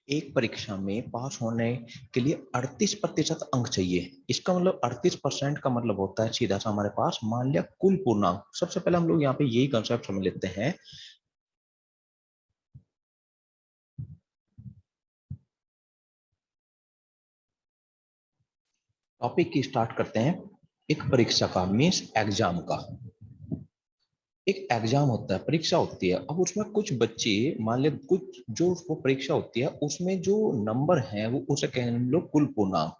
एक परीक्षा में पास होने के लिए 38% अंक चाहिए। इसका मतलब 38% का मतलब होता है सीधा सा हमारे पास मान लिया कुल पूर्णांक। सबसे पहले हम लोग यहाँ पे यही कंसेप्ट समझ लेते हैं। टॉपिक की स्टार्ट करते हैं। एक परीक्षा का मीन्स एग्जाम का एक एग्जाम होता है, परीक्षा होती है। अब उसमें कुछ बच्चे मान ले कुछ जो वो परीक्षा होती है उसमें जो नंबर है वो उसे कहेंगे हम लोग कुल पूर्णांक।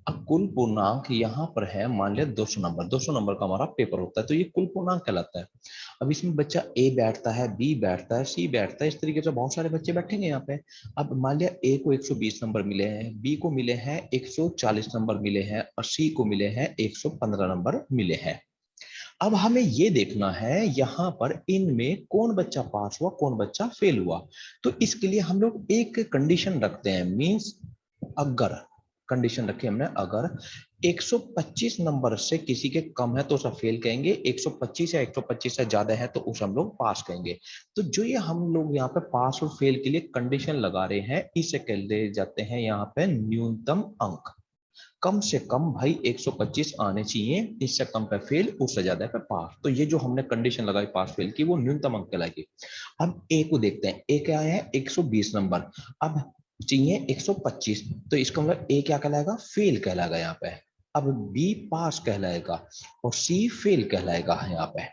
अब कुल पूर्णांक यहाँ पर है मान लिया 200 नंबर। 200 नंबर का हमारा पेपर होता है तो ये कुल पूर्णांक कहलाता है। अब इसमें बच्चा ए बैठता है, बी बैठता है, सी बैठता है, इस तरीके से बहुत सारे बच्चे बैठेंगे यहाँ पे। अब मान लिया ए को 120 नंबर मिले हैं, बी को मिले हैं 140 नंबर मिले हैं और सी को मिले हैं 115 नंबर मिले हैं। अब हमें ये देखना है यहाँ पर इनमें कौन बच्चा पास हुआ कौन बच्चा फेल हुआ। तो इसके लिए हम लोग एक कंडीशन रखते हैं। मींस अगर कंडीशन रखी हमने, अगर 125 नंबर से किसी के कम है तो उसे फेल कहेंगे, 125 या 125 से ज्यादा है तो उसे हम लोग पास कहेंगे। तो जो ये हम लोग यहाँ पे पास और फेल के लिए कंडीशन लगा रहे हैं इसे कहते जाते हैं यहाँ पे न्यूनतम अंक। कम से कम भाई 125 आने चाहिए, इससे कम पे फेल, उससे ज्यादा पे पास। तो ये जो हमने कंडीशन लगाई पास फेल की वो न्यूनतम अंक कहलाएगी। अब ए को देखते हैं, ए क्या है 120 नंबर। अब चाहिए 125, तो इसका मतलब ए क्या कहलाएगा फेल कहलाएगा यहाँ पे। अब बी पास कहलाएगा और सी फेल कहलाएगा यहाँ पे।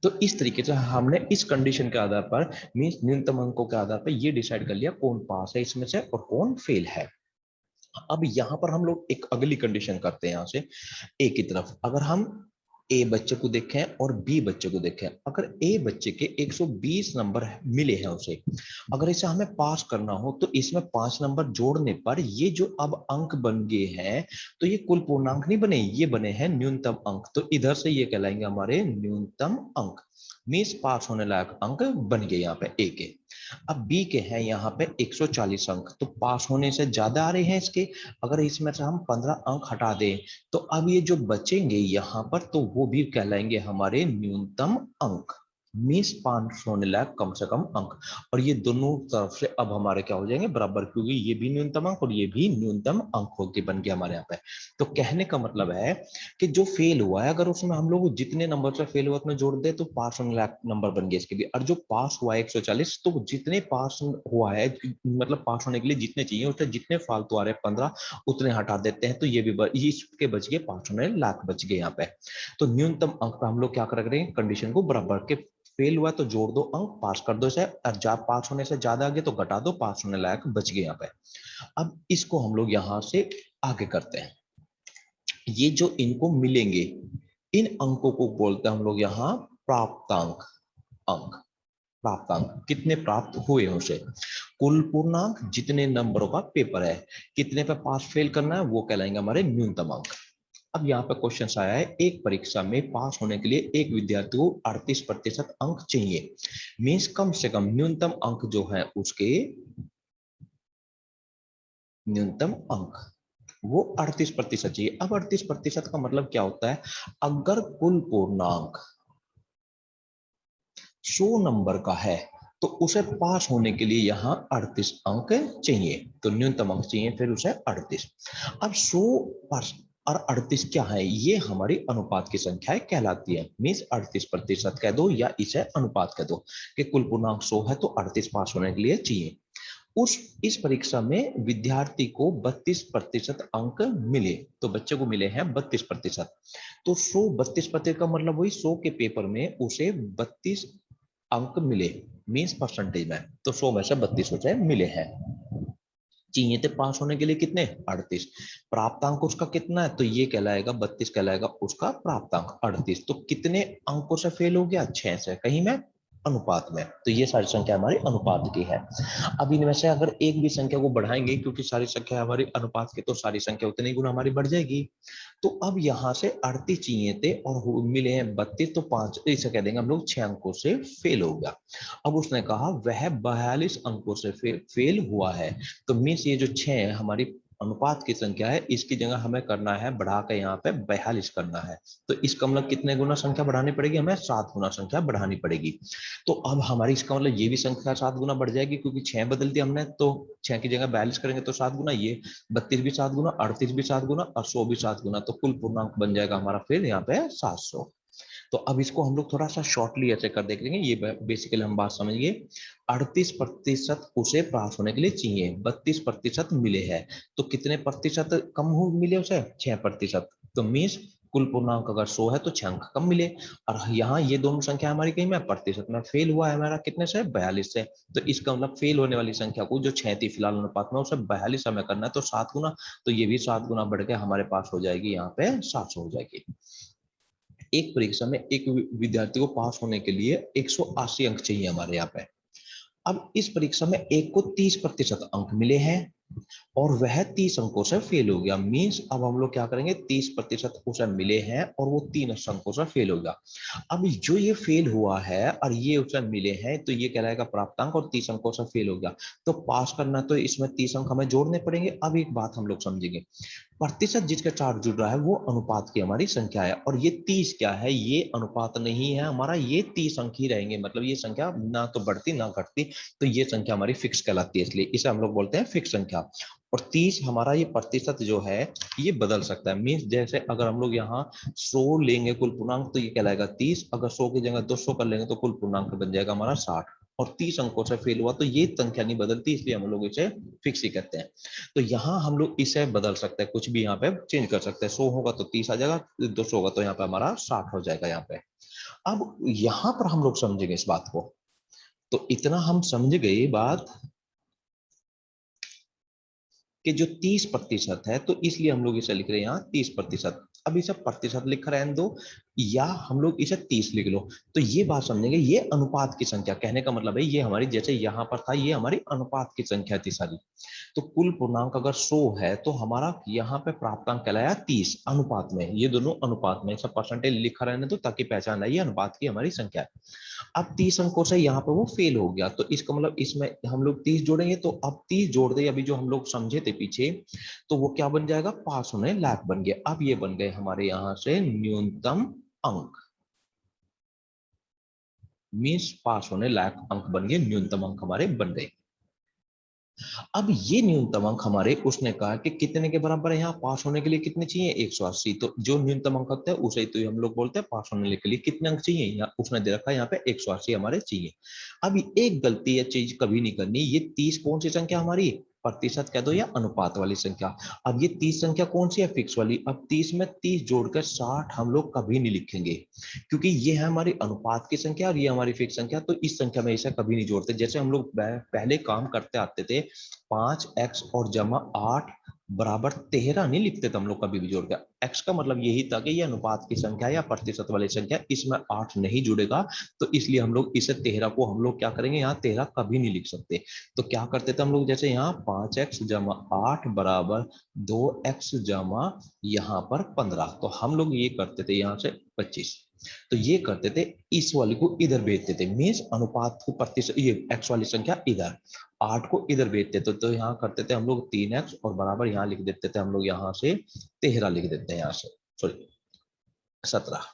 तो इस तरीके से हमने इस कंडीशन के आधार पर मीन न्यूनतम अंकों के आधार पर ये डिसाइड कर लिया कौन पास है इसमें से और कौन फेल है। अब यहां पर हम लोग एक अगली कंडीशन करते हैं। यहां से ए की तरफ अगर हम ए बच्चे को देखें और बी बच्चे को देखें, अगर ए बच्चे के 120 नंबर मिले हैं उसे, अगर इसे हमें पास करना हो तो इसमें 5 नंबर जोड़ने पर ये जो अब अंक बन गए हैं तो ये कुल पूर्णांक नहीं बने, ये बने हैं न्यूनतम अंक। तो इधर से ये कहलाएंगे हमारे न्यूनतम अंक। मींस पास होने लायक अंक बन गए यहाँ पे ए के। अब बी के हैं यहाँ पे 140 अंक, तो पास होने से ज्यादा आ रहे हैं इसके। अगर इसमें से हम 15 अंक हटा दें तो अब ये जो बचेंगे यहाँ पर तो वो भी कहलाएंगे हमारे न्यूनतम अंक। मीन्स 500 होने लायक कम से कम अंक। और ये दोनों तरफ से अब हमारे क्या हो जाएंगे बराबर, क्योंकि ये भी न्यूनतम अंक और ये भी न्यूनतम अंक होके बन गया हमारे यहाँ पे। तो कहने का मतलब है कि जो फेल हुआ है अगर उसमें हम लोग जितने नंबर से फेल हुआ उतने जोड़ दे तो पास होने लायक नंबर बन गया इसके लिए। और जो पास हुआ है 140, तो जितने पास हुआ है मतलब पास होने के लिए जितने चाहिए उससे जितने फालतू आ रहे हैं 15 उतने हटा देते हैं तो ये भी इसके बच गए 5 होने लाख बच गए यहाँ पे। तो न्यूनतम अंक पे हम लोग क्या कर रहे हैं कंडीशन को बराबर के, फेल हुआ तो जोड़ दो अंक, पास कर दो इसे, और जा पास होने से ज्यादा आ गए तो घटा दो, पास होने लायक बच गए यहाँ पे। अब इसको हम लोग यहाँ से आगे करते हैं। ये जो इनको मिलेंगे इन अंकों को बोलते हैं हम लोग यहाँ प्राप्तांक। अंक प्राप्तांक कितने प्राप्त हुए उसे, कुल पूर्णांक जितने नंबरों का पेपर है, कितने पे पास फेल करना है वो कहलाएंगे हमारे न्यूनतम अंक। अब यहाँ पे क्वेश्चन आया है एक परीक्षा में पास होने के लिए एक विद्यार्थी को 38% अंक चाहिए। मीन्स कम से कम न्यूनतम अंक जो है उसके न्यूनतम अंक वो 38% चाहिए। अब 38% का मतलब क्या होता है, अगर कुल पूर्णांक 100 नंबर का है तो उसे पास होने के लिए यहाँ 38 अंक चाहिए, तो न्यूनतम अंक चाहिए फिर उसे 38। अब 100 और 38 क्या है, ये हमारी अनुपात की संख्या कहलाती है। मीन्स 38% कह दो या इसे अनुपात कह दो कि कुल पूर्णांक 100 है तो 38 पास होने के लिए चाहिए। उस इस परीक्षा में विद्यार्थी को 32% अंक मिले, तो बच्चे को मिले हैं 32%। तो 100 32% का मतलब वही 100 के पेपर में उसे 32 अंक मिले मीन्स परसेंटेज में, तो 100 में से 32 उसे मिले हैं। चाहिए थे पास होने के लिए कितने 38, प्राप्तांक उसका कितना है तो ये कहलाएगा 32 कहलाएगा उसका प्राप्तांक 38। तो कितने अंकों से फेल हो गया 6 से, कहीं में अनुपात में। तो ये सारी संख्या हमारी अनुपात की है। अब इनमें से अगर एक भी संख्या को बढ़ाएंगे क्योंकि सारी संख्या हमारी अनुपात की तो सारी संख्या उतनी गुना हमारी बढ़ जाएगी। तो अब यहाँ से 38 चाहिए थे और मिले हैं 32, तो 5 इसे कह देंगे हम लोग 6 अंकों से फेल हो गया। अब उसने कहा वह 42 अंकों से फेल हुआ है, तो मीन्स ये जो 6 है हमारी अनुपात की संख्या है, इसकी जगह हमें करना है बढ़ा के यहाँ पे 42 करना है। तो इसका मतलब कितने गुना संख्या बढ़ानी पड़ेगी, हमें 7 गुना संख्या बढ़ानी पड़ेगी। तो अब हमारी इसका मतलब ये भी संख्या 7 गुना बढ़ जाएगी, क्योंकि 6 बदल दिया हमने, तो 6 की जगह 42 करेंगे तो 7 गुना, ये 32 भी 7 गुना, 38 भी 7 गुना और 100 भी 7 गुना, तो कुल पूर्णांक बन जाएगा हमारा फिर यहाँ पे 700। तो अब इसको हम लोग थोड़ा सा शॉर्टली ऐसे कर देखेंगे, ये बेसिकली हम बात समझिए। 38% उसे प्राप्त होने के लिए चाहिए, 32% मिले हैं, तो कितने प्रतिशत कम हो मिले उसे, 6%। तो मीन्स कुल पूर्णांक अगर 100 है तो 6 अंक कम मिले। और यहाँ ये दोनों संख्या हमारी कहीं में प्रतिशत में फेल हुआ है हमारा, कितने से, 42 से। तो इसका मतलब फेल होने वाली संख्या को जो 6 थी फिलहाल अनुपात में, उसे 42 हमें करना है, तो 7 गुना, तो ये भी 7 गुना बढ़ के हमारे पास हो जाएगी यहाँ पे 700 हो जाएगी। एक परीक्षा में एक विद्यार्थी को पास होने के लिए 180 अंक चाहिए हमारे यहाँ पे। अब इस परीक्षा में एक को 30% अंक मिले हैं और वह 30 अंकों से फेल हो गया। मींस अब हम लोग क्या करेंगे, 30% उसे मिले हैं और वो 3 अंकों से फेल हो गया। अब जो ये फेल हुआ है और ये उसे मिले हैं, तो ये कहलाएगा प्राप्तांक और 30 अंकों से फेल हो गया। तो पास करना तो इसमें 30 अंक हमें जोड़ने पड़ेंगे। अब एक बात हम लोग समझेंगे, प्रतिशत जिसके साथ जुड़ रहा है वो अनुपात की हमारी संख्या है, और ये 30 क्या है, ये अनुपात नहीं है हमारा, ये 30 अंक ही रहेंगे, मतलब ये संख्या ना तो बढ़ती ना घटती, तो ये संख्या हमारी फिक्स कहलाती है, इसलिए इसे हम लोग बोलते हैं फिक्स संख्या। और 30 हमारा ये प्रतिशत जो है ये बदल सकता है। मीन्स जैसे अगर हम लोग यहाँ 100 लेंगे कुल पूर्णांक, तो ये कहलाएगा 30, अगर 100 की जगह 200 कर लेंगे तो कुल पूर्णांक बन जाएगा हमारा 60, और 30 अंकों से फेल हुआ तो ये संख्या नहीं बदलती, इसलिए हम लोग इसे फिक्स ही कहते हैं। तो यहाँ हम लोग इसे बदल सकते हैं, कुछ भी यहाँ पे चेंज कर सकते हैं, 100 होगा तो 30 आ जाएगा, 200 होगा तो यहाँ पे हमारा 60 हो जाएगा यहाँ पे। अब यहाँ पर हम लोग समझेंगे इस बात को, तो इतना हम समझ गए बात कि जो 30% है, तो इसलिए हम लोग इसे लिख रहे हैं यहाँ 30%। अब इसे प्रतिशत लिख रहे हैं दो, या हम लोग इसे 30 लिख लो, तो ये बात समझेंगे, ये अनुपात की संख्या, कहने का मतलब है ये हमारी, जैसे यहाँ पर था ये हमारी अनुपात की संख्या थी सारी। तो कुल पूर्णांक अगर 100 है तो हमारा यहाँ पे प्राप्तांक कहलाया 30 अनुपात में, ये दोनों अनुपात में, सब परसेंटेज लिखा रहने दो ताकि पहचान आए, ये अनुपात की हमारी संख्या है। अब 30 अंकों से यहाँ पे वो फेल हो गया, तो इसका मतलब इसमें हम लोग 30 जोड़ेंगे, तो अब 30 जोड़ दे, अभी जो हम लोग समझे थे पीछे, तो वो क्या बन जाएगा, पास होने लायक बन गया। अब ये बन गए हमारे यहाँ से न्यूनतम अंक, मीन्स पास होने लायक अंक बन गए, न्यूनतम अंक हमारे बन गए। अब ये न्यूनतम अंक हमारे, उसने कहा कि कितने के बराबर है, यहाँ पास होने के लिए कितने चाहिए, 180, तो जो न्यूनतम अंक होता है उसे तो हम लोग बोलते हैं पास होने के लिए कितने अंक चाहिए, यहाँ उसने दे रखा है यहाँ पे 180 हमारे चाहिए। अब एक गलती या चीज कभी नहीं करनी, ये 30 कौन सी संख्या हमारी, प्रतिशत कह दो या अनुपात वाली संख्या। अब ये 30 संख्या कौन सी है, फिक्स वाली। अब 30 में 30 जोड़कर 60 हम लोग कभी नहीं लिखेंगे, क्योंकि ये है हमारी अनुपात की संख्या और ये हमारी फिक्स संख्या, तो इस संख्या में इसे कभी नहीं जोड़ते। जैसे हम लोग पहले काम करते आते थे, 5x और जमा 8 बराबर 13 नहीं लिखते थे हम लोग कभी भी जोड़ के। x का मतलब यही था कि ये अनुपात की संख्या या प्रतिशत वाली संख्या, इसमें 8 नहीं जुड़ेगा, तो इसलिए हम लोग इसे 13 को हम लोग क्या करेंगे, यहाँ 13 कभी नहीं लिख सकते। तो क्या करते थे हम लोग, जैसे यहाँ 5x जमा 8 बराबर 2x जमा यहाँ पर 15, तो हम लोग ये करते थे यहाँ से 25, तो ये करते थे, इस वाले को इधर भेजते थे, मीन्स अनुपात को प्रतिशत, ये x वाली संख्या इधर, 8 को इधर भेजते थे, तो यहाँ करते थे हम लोग 3x और बराबर यहाँ लिख देते थे हम लोग यहाँ से 13 लिख देते हैं, यहाँ से सॉरी 17,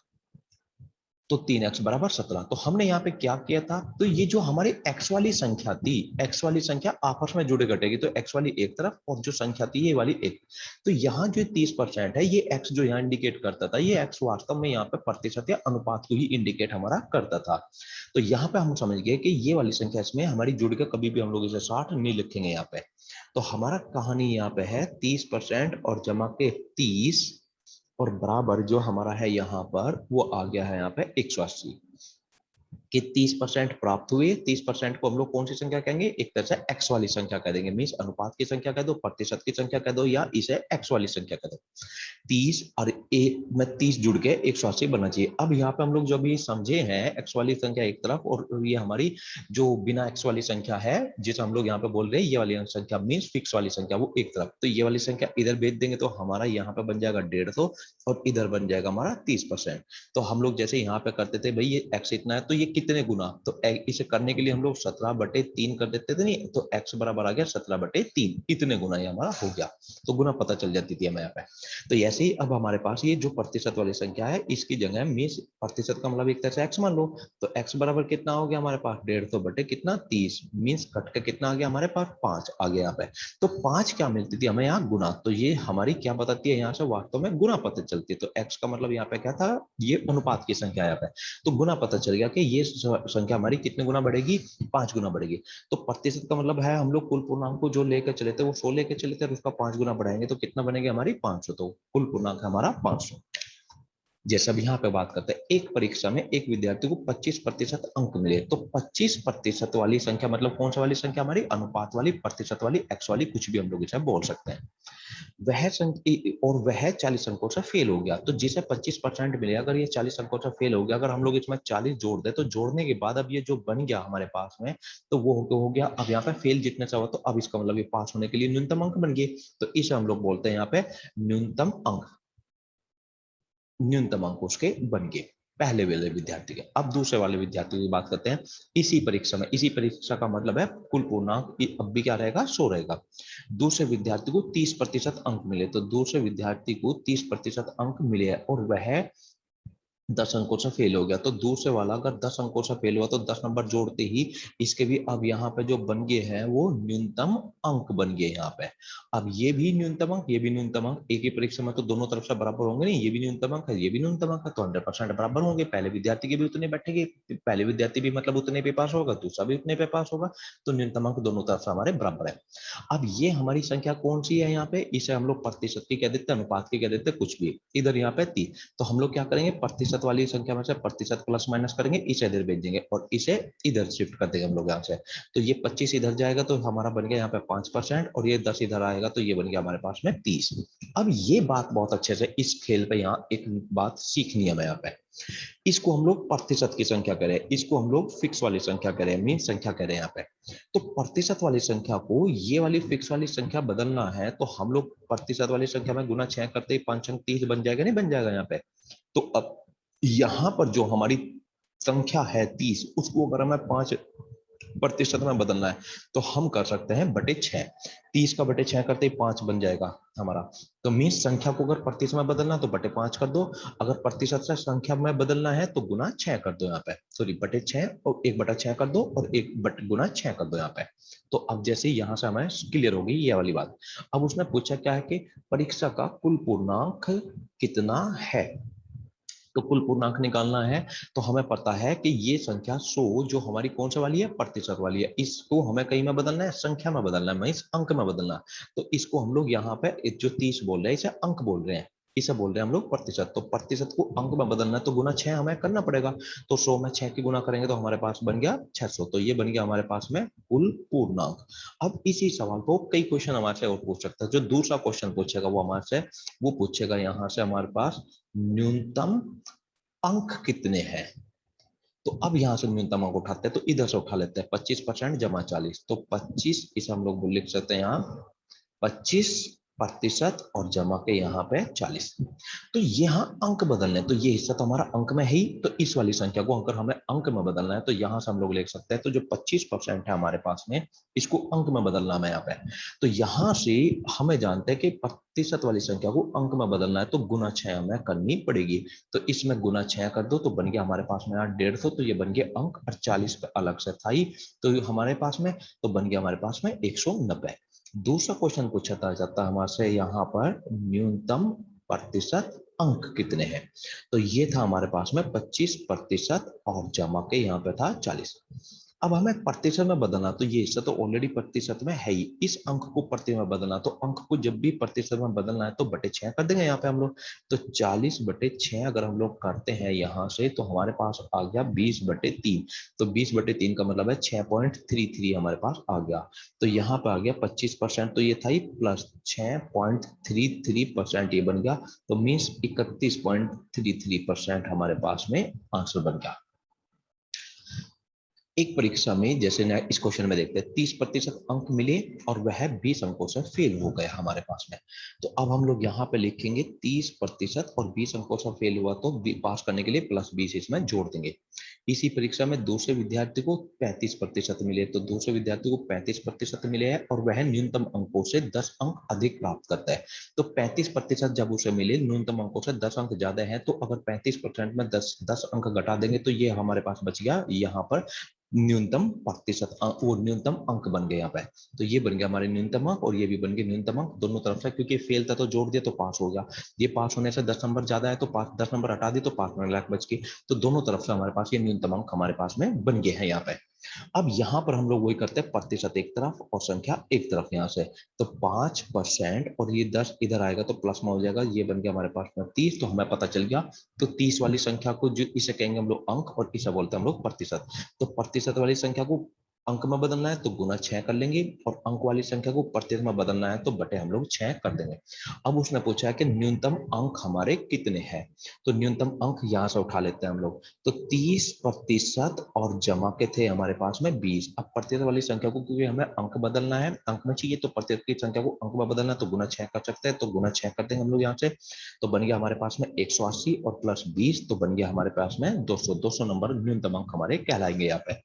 तो 3x बराबर 17। तो हमने यहाँ पे क्या किया था, तो ये जो हमारी x वाली संख्या थी, x वाली संख्या आपस में जुड़े घटेगी, तो x वाली एक तरफ और जो संख्या थी ये वाली एक, तो यहाँ जो 30% है, ये x जो यहाँ इंडिकेट करता था, ये x वास्तव में यहाँ पे प्रतिशत या अनुपात को ही इंडिकेट हमारा करता था। तो यहाँ पे हम समझ गए कि ये वाली संख्या इसमें हमारी जुड़ के कभी भी हम लोग इसे 60 नहीं लिखेंगे यहाँ पे। तो हमारा कहानी यहाँ पे है 30% और जमा के 30 और बराबर जो हमारा है यहाँ पर वो आ गया है यहाँ पे 180 कि 30% प्राप्त हुए। 30% को हम लोग कौन सी संख्या कहेंगे, एक तरह से x वाली संख्या कह देंगे, मींस अनुपात की संख्या कह दो, प्रतिशत की संख्या कह दो, या इसे x वाली संख्या कह दो। 30 और एक में 30 जुड़ के 180 बनना चाहिए। अब यहाँ पे हम लोग जो भी समझे हैं, x वाली संख्या एक तरफ और ये हमारी जो बिना x वाली संख्या है जिसे हम लोग यहाँ पे बोल रहे हैं, ये वाली संख्या मीन्स फिक्स वाली संख्या, वो एक तरफ, तो ये वाली संख्या इधर भेज देंगे तो हमारा यहाँ पे बन जाएगा 150 और इधर बन जाएगा हमारा 30%। तो हम लोग जैसे यहाँ पे करते थे, भाई ये x इतना है, तो ये कितने गुना, तो इसे करने के लिए हम लोग 17/3 कर देते थे नहीं, तो x बराबर आ गया 17/3, इतने गुना ये हमारा हो गया, तो गुना पता चल जाती थी हमें यहाँ पे। तो ऐसे ही अब हमारे पास ये जो प्रतिशत वाली संख्या है, इसकी जगह मीन्स प्रतिशत का मतलब एक तरह से x मान लो, तो x बराबर कितना हो गया हमारे पास 150 बटे कितना 30, मीन्स कट के कितना आ गया हमारे पास 5 आ गया यहाँ पे। तो 5 क्या मिलती थी हमें यहाँ गुना, तो ये हमारी क्या बताती है यहाँ से वास्तव में गुना पता चलती है। तो x का मतलब यहाँ पे क्या था, ये अनुपात की संख्या यहाँ पे, तो गुना पता चल गया कि ये संख्या हमारी कितने गुना बढ़ेगी, 5 गुना बढ़ेगी। तो प्रतिशत का मतलब है हम लोग कुल पूर्णांक को जो लेकर चले थे वो 100 लेकर चले थे, और उसका 5 गुना बढ़ाएंगे तो कितना बनेगा हमारी 500, तो कुल पूर्णांक हमारा 500। जैसा भी यहाँ पे बात करते हैं, एक परीक्षा में एक विद्यार्थी को 25% अंक मिले, तो 25% वाली संख्या मतलब कौन सा वाली संख्या, हमारी अनुपात वाली, प्रतिशत वाली, एक्स वाली, कुछ भी हम लोग इसे बोल सकते हैं। और वह 40 अंकों से फेल हो गया, तो जिसे 25% मिले, अगर ये 40 अंकों से फेल हो गया, अगर हम लोग इसमें 40 जोड़ दे, तो जोड़ने के बाद अब ये जो बन गया हमारे पास में, तो वो हो गया, अब यहाँ पे फेल जितने से हुआ, तो अब इसका मतलब ये पास होने के लिए न्यूनतम अंक बन गए, तो इसे हम लोग बोलते हैं यहाँ पे न्यूनतम अंक, न्यूनतम अंक उसके बन गए पहले वाले विद्यार्थी के। अब दूसरे वाले विद्यार्थी की बात करते हैं, इसी परीक्षा में, इसी परीक्षा का मतलब है कुल पूर्णांक अब भी क्या रहेगा 100 रहेगा। दूसरे विद्यार्थी को 30% अंक मिले, तो दूसरे विद्यार्थी को 30% अंक मिले और वह 10 अंकों से फेल हो गया, तो दूसरे वाला अगर 10 अंकों से फेल हुआ तो 10 नंबर जोड़ते ही इसके भी अब यहाँ पे जो बन गए हैं वो न्यूनतम अंक बन गए यहाँ पे। अब ये भी न्यूनतम अंक, ये भी न्यूनतम अंक, एक ही परीक्षा में तो दोनों तरफ से बराबर होंगे नहीं, ये भी न्यूनतम अंक है, ये भी न्यूनतम अंक है, तो 100% बराबर होंगे, पहले विद्यार्थी के भी उतने बैठेंगे, पहले विद्यार्थी भी मतलब उतने पे पास होगा, दूसरा भी उतने पे पास होगा, तो न्यूनतम अंक दोनों तरफ से हमारे बराबर है। अब ये हमारी संख्या कौन सी है यहाँ पे, इसे हम लोग प्रतिशत की कह देते हैं, अनुपात की कह देते हैं, कुछ भी, इधर यहाँ पे 30, तो हम लोग क्या करेंगे, प्रतिशत वाली संख्या में से प्रतिशत प्लस माइनस करेंगे, इसे इधर भेज देंगे और इसे इधर शिफ्ट कर देंगे हम लोग यहाँ से, तो ये 25 इधर जाएगा तो हमारा बन गया यहाँ पे 5%, और ये 10 इधर आएगा तो ये बन गया हमारे पास में 30। अब ये बात बहुत अच्छे से इस खेल पे यहाँ एक बात सीखनी है हमें यहाँ पे, इसको हम लोग प्रतिशत की संख्या करें, इसको हम लोग फिक्स वाली संख्या करें, मीन संख्या करें यहाँ पे, तो प्रतिशत वाली संख्या को ये वाली फिक्स वाली संख्या बदलना है, तो हम लोग प्रतिशत वाली संख्या में गुना 6 करते ही 5 अंक 30 बन जाएगा, नहीं बन जाएगा यहाँ पे। तो अब यहाँ पर जो हमारी संख्या है 30, उसको अगर हमें 5% में बदलना है तो हम कर सकते हैं बटे 6, 30 का बटे 6 करते ही 5 बन जाएगा हमारा, तो मीन्स संख्या को अगर प्रतिशत में बदलना तो बटे 5 कर दो, अगर प्रतिशत से संख्या में बदलना है तो गुना 6 कर दो यहाँ पे, सॉरी बटे 6 और 1/6 कर दो और 1 गुना 6 कर दो यहाँ पे। तो अब जैसे यहाँ से हमें क्लियर हो गई ये वाली बात। अब उसने पूछा क्या है कि परीक्षा का कुल पूर्णांक कितना है, तो कुल पूर्णांक निकालना है, तो हमें पता है कि ये संख्या 100 जो हमारी कौन सा वाली है, प्रतिशत वाली है, इसको हमें कहीं में बदलना है, संख्या में बदलना है, इस अंक में बदलना है, तो इसको हम लोग यहाँ पे जो 30 बोल रहे हैं इसे अंक बोल रहे हैं, इसे बोल रहे हैं हम लोग प्रतिशत, तो प्रतिशत को अंक में बदलना है तो गुना 6 हमें करना पड़ेगा, तो 100 में 6 की गुना करेंगे तो हमारे पास बन गया 600, तो ये बन गया हमारे पास में कुल पूर्णांक। अब इसी सवाल को कई क्वेश्चन हमारे से और पूछ सकता है, जो दूसरा क्वेश्चन पूछेगा वो हमारे से वो पूछेगा यहाँ से हमारे पास न्यूनतम अंक कितने हैं, तो अब यहां से न्यूनतम अंक उठाते हैं, तो इधर से उठा लेते हैं 25% जमा 40, तो 25 इसे हम लोग लिख सकते हैं यहाँ 25% और जमा के यहाँ पे 40, तो यहाँ अंक बदलने, तो ये हिस्सा तो हमारा अंक में है ही, तो इस वाली संख्या को अगर हमें अंक में बदलना है तो यहाँ से हम लोग लिख सकते हैं, तो जो 25% है हमारे पास में इसको अंक में बदलना है यहाँ पे, तो यहाँ से हमें जानते हैं कि प्रतिशत वाली संख्या को अंक में बदलना है तो गुना 6 हमें करनी पड़ेगी, तो इसमें गुना 6 कर दो तो बन गया हमारे पास में 150, तो ये बन गया अंक, और 40 अलग से था ही तो हमारे पास में, तो बन गया हमारे पास में 190। दूसरा क्वेश्चन पूछा जाता है हमारे से यहाँ पर न्यूनतम प्रतिशत अंक कितने हैं, तो ये था हमारे पास में 25% और जमा के यहाँ पे था 40। अब हमें प्रतिशत में बदलना, तो ये हिस्सा तो ऑलरेडी प्रतिशत में है ही, इस अंक को प्रतिशत में बदलना, तो अंक को जब भी प्रतिशत में बदलना है तो बटे 6 कर देंगे यहाँ पे हम लोग, तो 40/6 अगर हम लोग करते हैं यहाँ से तो हमारे पास आ गया 20/3, तो 20/3 का मतलब है 6.33 हमारे पास आ गया, तो यहाँ पे आ गया 25%, तो ये था ही प्लस 6.33% ये बन गया, तो मीन्स 31.33% हमारे पास में आंसर बन गया। एक परीक्षा में जैसे ना इस क्वेश्चन में देखते हैं 30% अंक मिले और वह 20 अंकों से फेल हो गया हमारे पास में। तो अब हम लोग यहाँ पे लिखेंगे 30% और 20 अंकों से फेल हुआ तो पास करने के लिए +20 इसमें जोड़ देंगे। इसी परीक्षा में दूसरे विद्यार्थी को 35% मिले, तो दूसरे विद्यार्थी को 35% मिले हैं और वह न्यूनतम अंकों से 10 अंक अधिक प्राप्त करता है। तो 35% जब उसे मिले, न्यूनतम अंकों से 10 अंक ज्यादा है, तो अगर 35% में 10 अंक घटा देंगे तो ये हमारे पास बच गया यहाँ पर न्यूनतम प्रतिशत वो न्यूनतम अंक बन गए यहाँ पे। तो ये बन गया हमारे न्यूनतम अंक और ये भी बन गए न्यूनतम अंक दोनों तरफ से, क्योंकि फेल था तो जोड़ दिया तो पास हो गया। ये पास होने से 10 नंबर ज्यादा है तो 10 नंबर हटा दी तो 5 नंबर बच गए। तो दोनों तरफ से हमारे पास ये न्यूनतम अंक हमारे पास में बन गए हैं यहाँ पे। अब यहाँ पर हम लोग वही करते हैं, प्रतिशत एक तरफ और संख्या एक तरफ यहाँ से। तो 5% और ये 10 इधर आएगा तो प्लस में हो जाएगा, ये बन गया हमारे पास में 30। तो हमें पता चल गया। तो 30 वाली संख्या को जो इसे कहेंगे हम लोग अंक और इसे बोलते हैं हम लोग प्रतिशत। तो प्रतिशत वाली संख्या को अंक में बदलना है तो गुना 6 कर लेंगे और अंक वाली संख्या को प्रतिशत में बदलना है तो बटे हम लोग 6 कर देंगे। अब उसने पूछा है कि न्यूनतम अंक हमारे कितने हैं, तो न्यूनतम अंक यहां से उठा लेते हैं हम लोग। तो 30% और जमा के थे हमारे पास में 20। अब प्रतिशत वाली संख्या को क्योंकि हमें अंक बदलना है, अंक में चाहिए तो प्रतिशत की संख्या को अंक में बदलना है तो गुना 6 कर सकते हैं, तो गुना 6 कर देंगे हम लोग यहाँ से। तो बन गया हमारे पास में 180 और +20 तो बन गया हमारे पास में 200 नंबर न्यूनतम अंक हमारे कहलाएंगे यहाँ पे।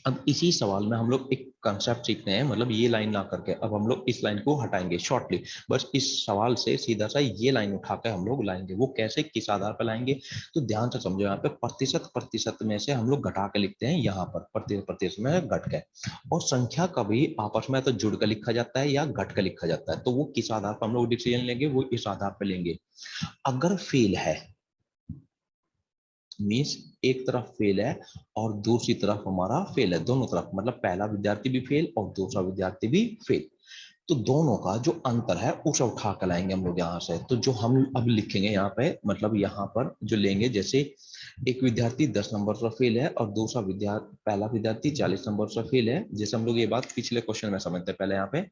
अब इसी सवाल में हम लोग एक कंसेप्ट सीखते हैं, मतलब ये लाइन ना करके अब हम लोग इस लाइन को हटाएंगे शॉर्टली। बस इस सवाल से सीधा सा ये लाइन उठाकर हम लोग लाएंगे, वो कैसे किस आधार पर लाएंगे तो ध्यान से समझो। यहाँ पे प्रतिशत प्रतिशत में से हम लोग घटा के लिखते हैं, यहाँ पर प्रतिशत प्रतिशत में घट के। और संख्या कभी आपस में तो जुड़ कर लिखा जाता है या घट कर लिखा जाता है, तो वो किस आधार पर हम लोग डिसीजन लेंगे वो इस आधार पर लेंगे। अगर फेल है मीन्स एक तरफ फेल है और दूसरी तरफ हमारा फेल है, दोनों तरफ मतलब पहला विद्यार्थी भी फेल और दूसरा विद्यार्थी भी फेल, तो दोनों का जो अंतर है उसे उठा कर लाएंगे हम लोग यहाँ से। तो जो हम अब लिखेंगे यहाँ पे, मतलब यहाँ पर जो लेंगे, जैसे एक विद्यार्थी 10 नंबर से फेल है और दूसरा विद्यार्थी पहला विद्यार्थी 40 नंबर से फेल है। जैसे हम लोग ये बात पिछले क्वेश्चन में समझते हैं, पहले यहाँ पे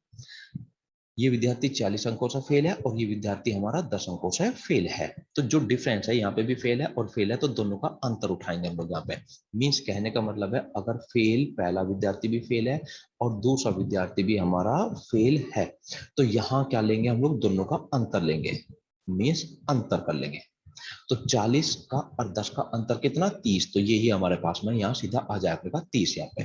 ये विद्यार्थी 40 अंकों से फेल है और ये विद्यार्थी हमारा 10 अंकों से फेल है। तो जो डिफरेंस है यहाँ पे भी फेल है और फेल है, तो दोनों का अंतर उठाएंगे हम लोग यहाँ पे। मीन्स कहने का मतलब है अगर फेल पहला विद्यार्थी भी फेल है और दूसरा विद्यार्थी भी हमारा फेल है, तो यहाँ क्या लेंगे हम लोग, दोनों का अंतर लेंगे, मीन्स अंतर कर लेंगे। तो 40 का और 10 का अंतर कितना, 30। तो यही हमारे पास में यहाँ सीधा आ जाएगा 30 यहाँ पे।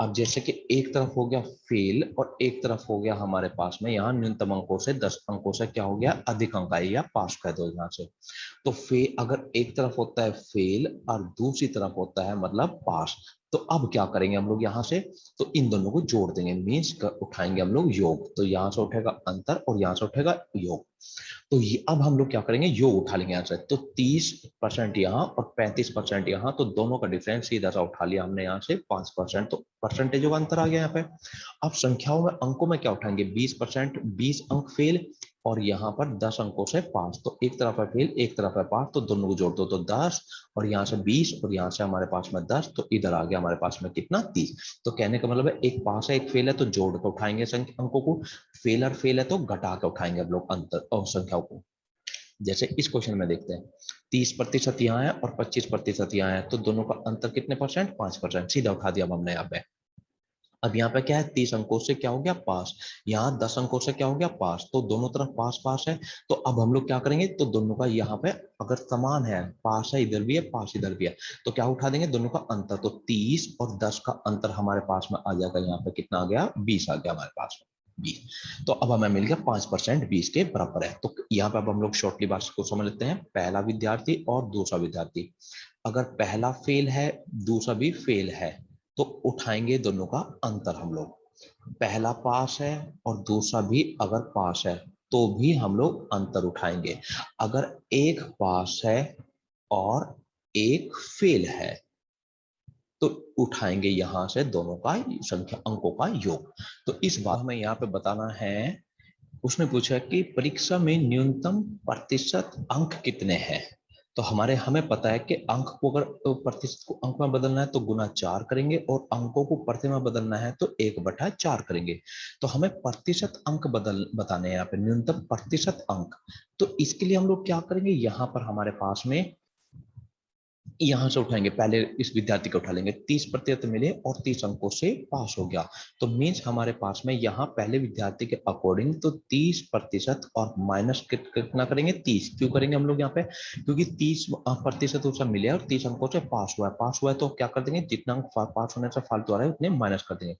अब जैसे कि एक तरफ हो गया फेल और एक तरफ हो गया हमारे पास में यहाँ न्यूनतम अंकों से 10 अंकों से क्या हो गया, अधिक अंक आए या पास कर दो यहाँ से। तो फेल अगर एक तरफ होता है फेल और दूसरी तरफ होता है मतलब पास, तो अब क्या करेंगे हम लोग यहाँ से, तो इन दोनों को जोड़ देंगे, मीन्स उठाएंगे हम लोग योग। तो यहाँ से उठेगा अंतर और यहाँ से उठेगा योग। तो ये अब हम लोग क्या करेंगे, योग उठा लेंगे यहाँ से। तो 30% यहाँ और 35% यहाँ, तो दोनों का डिफरेंस सीधा सा उठा लिया हमने यहाँ से 5%, तो परसेंटेजों का अंतर आ गया यहाँ पे। अब संख्याओं में अंकों में क्या उठाएंगे, 20%, 20 अंक फेल और यहाँ पर 10 अंकों से पास, तो एक तरफ है फेल एक तरफ है पास, तो दोनों को जोड़ दो तो 10 और यहाँ से 20 और यहाँ से हमारे पास में 10, तो इधर आ गया हमारे पास में कितना, 30। तो कहने का मतलब है एक पास है एक फेल है तो जोड़ कर उठाएंगे अंकों को, फेल और फेल है तो घटा के उठाएंगे हम लोग अंतर और संख्याओं को। जैसे इस क्वेश्चन में देखते हैं 30% यहाँ है और 25% यहाँ है, तो दोनों का अंतर कितने परसेंट, 5%, सीधा उठा दिया अब हमने यहाँ पे। अब यहाँ पे क्या है, 30 अंकों से क्या हो गया पास, यहाँ 10 अंकों से क्या हो गया पास, तो दोनों तरफ पास पास है। तो अब हम लोग क्या करेंगे, तो दोनों का यहाँ पे अगर समान है, पास है इधर भी है पास इधर भी है, तो क्या उठा देंगे दोनों का अंतर, तो 30 और 10 का अंतर हमारे पास में आ जाएगा, यहाँ पे कितना आ गया, 20 आ गया हमारे पास में 20। तो अब हमें मिल गया 5% 20 के बराबर है। तो यहाँ पे अब हम लोग शॉर्टली बात को समझ लेते हैं, पहला विद्यार्थी और दूसरा विद्यार्थी, अगर पहला फेल है दूसरा भी फेल है, तो उठाएंगे दोनों का अंतर हम लोग। पहला पास है और दूसरा भी अगर पास है तो भी हम लोग अंतर उठाएंगे। अगर एक पास है और एक फेल है तो उठाएंगे यहां से दोनों का संख्या अंकों का योग। तो इस बात हमें यहाँ पे बताना है। उसने पूछा कि परीक्षा में न्यूनतम प्रतिशत अंक कितने हैं, तो हमें पता है कि अंक को अगर तो प्रतिशत को अंक में बदलना है तो गुना 4 करेंगे और अंकों को प्रतिशत में बदलना है तो 1/4 करेंगे। तो हमें प्रतिशत अंक बताने हैं यहाँ पे, न्यूनतम प्रतिशत अंक। तो इसके लिए हम लोग क्या करेंगे, यहाँ पर हमारे पास में यहां से उठाएंगे, पहले इस विद्यार्थी को उठा लेंगे, 30% मिले और 30 अंकों से पास हो गया। तो मीन्स हमारे पास में यहाँ पहले विद्यार्थी के अकॉर्डिंग तो 30% और माइनस कितना करेंगे, 30 क्यों करेंगे हम लोग यहाँ पे, क्योंकि 30% उसे मिले और 30 अंकों से पास हुआ है। पास हुआ है तो क्या कर देंगे, जितना अंक पास होने से फालतू आ रहा है उतने माइनस कर देंगे।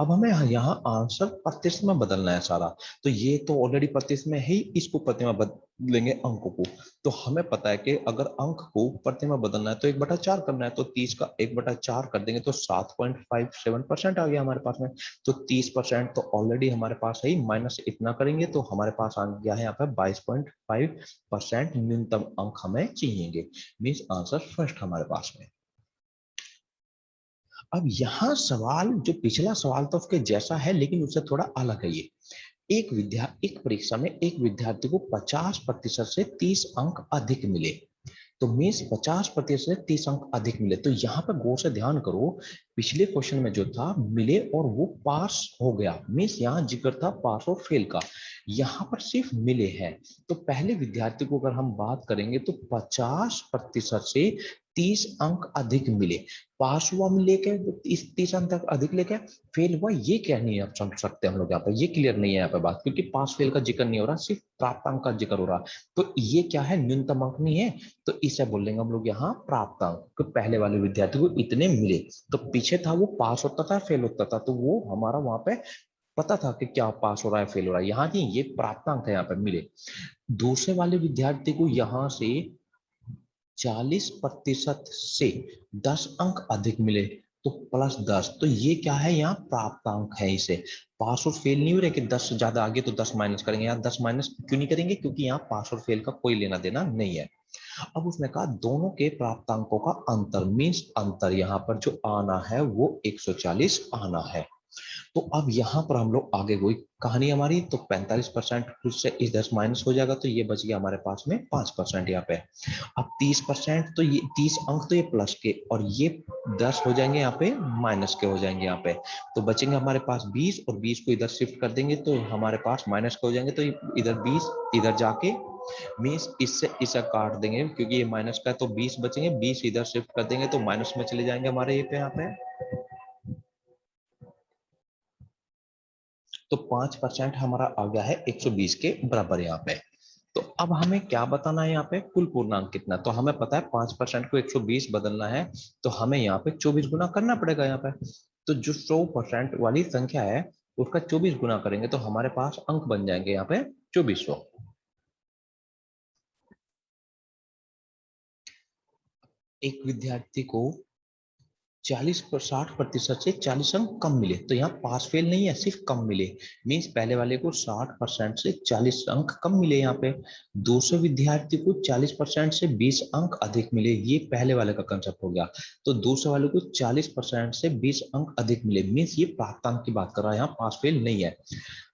अब हमें यहाँ आंसर प्रतिशत में बदलना है सारा, तो ये तो ऑलरेडी प्रतिशत में है, इसको प्रति में बदलेंगे अंकों को। तो हमें पता है कि अगर अंक को प्रति में बदलना है तो 1/4 करना है, तो 30 का 1/4 कर देंगे तो 7.57% आ गया हमारे पास में। तो 30% तो ऑलरेडी हमारे पास है, माइनस इतना करेंगे तो हमारे पास आ गया है यहाँ पे 22.5% न्यूनतम अंक हमें चाहिए। मीन्स आंसर फर्स्ट हमारे पास में। अब यहाँ सवाल जो पिछला सवाल था उसके जैसा है लेकिन उससे थोड़ा अलग है ये। एक परीक्षा में एक विद्यार्थी को 50% से 30 अंक अधिक मिले, तो मीन्स 50% से 30 अंक अधिक मिले। तो यहाँ पर गौर से ध्यान करो, पिछले क्वेश्चन में जो था मिले और वो पास हो गया, मीन्स यहाँ जिक्र था पास और फेल का, यहाँ पर सिर्फ मिले हैं। तो पहले विद्यार्थी को अगर हम बात करेंगे तो 50% से 30 अंक अधिक मिले, पास हुआ में लेके इस 30 अंक तक अधिक लेके, फेल हुआ ये क्या नहीं है, आप समझ सकते हैं हम लोग यहाँ पे, ये क्लियर नहीं है यहाँ पे बात, क्योंकि पास फेल का जिक्र नहीं हो रहा, सिर्फ प्राप्त अंक का जिक्र हो रहा। तो ये क्या है, न्यूनतम अंक नहीं है, तो इसे बोल देंगे हम लोग यहाँ प्राप्त अंक, तो पहले वाले विद्यार्थी को इतने मिले। तो पीछे था वो पास होता था फेल होता था, तो वो हमारा वहां पे पता था कि क्या पास हो रहा है फेल हो रहा है, यहाँ नहीं, ये प्राप्तांक है यहाँ पे मिले। दूसरे वाले विद्यार्थी को यहाँ से 40% से 10 अंक अधिक मिले, तो +10, तो ये क्या है, यहाँ प्राप्तांक है। इसे पास और फेल नहीं हो रहे कि 10 से ज्यादा आगे तो 10 माइनस करेंगे, यहाँ 10 माइनस क्यों नहीं करेंगे, क्योंकि यहाँ पास और फेल का कोई लेना देना नहीं है। अब उसने कहा दोनों के प्राप्तांकों का अंतर, मीन्स अंतर यहाँ पर जो आना है वो 140 आना है। तो अब यहाँ पर हम लोग आगे कोई कहानी हमारी, तो 45% से इस 10 माइनस हो जाएगा, तो ये बच गया हमारे पास में 5% यहाँ पे। अब 30%, तो ये 30 अंक तो ये प्लस के और ये 10 हो जाएंगे यहाँ पे माइनस के हो जाएंगे यहाँ पे, तो बचेंगे हमारे पास 20 और 20 को इधर शिफ्ट कर देंगे तो हमारे पास माइनस के हो जाएंगे, तो इधर 20 इधर जाके मीन्स इससे इसे काट देंगे क्योंकि ये माइनस का है, तो 20 बचेंगे, 20 इधर शिफ्ट कर देंगे तो माइनस में चले जाएंगे हमारे ये पे यहाँ पे। तो 5% हमारा आ गया है 120 के बराबर यहाँ पे। तो अब हमें क्या बताना है यहाँ पे, कुल पूर्णांक कितना, तो हमें पता है 5% को 120 बदलना है, तो हमें यहाँ पे 24 गुना करना पड़ेगा यहाँ पे। तो जो 100% वाली संख्या है उसका 24 गुना करेंगे तो हमारे पास अंक बन जाएंगे यहाँ पे 2400। एक विद्यार्थी को 60% से 40 अंक कम मिले, तो यहाँ पास फेल नहीं है, सिर्फ कम मिले, मीन्स पहले वाले को 60% से 40 अंक कम मिले यहाँ पे। दूसरे विद्यार्थी को 40% से 20 अंक अधिक मिले, ये पहले वाले का कंसेप्ट हो गया। तो दूसरे वाले को 40% से 20 अंक अधिक मिले, मीन्स ये प्राप्तांक की बात कर रहा है, यहाँ पास फेल नहीं है।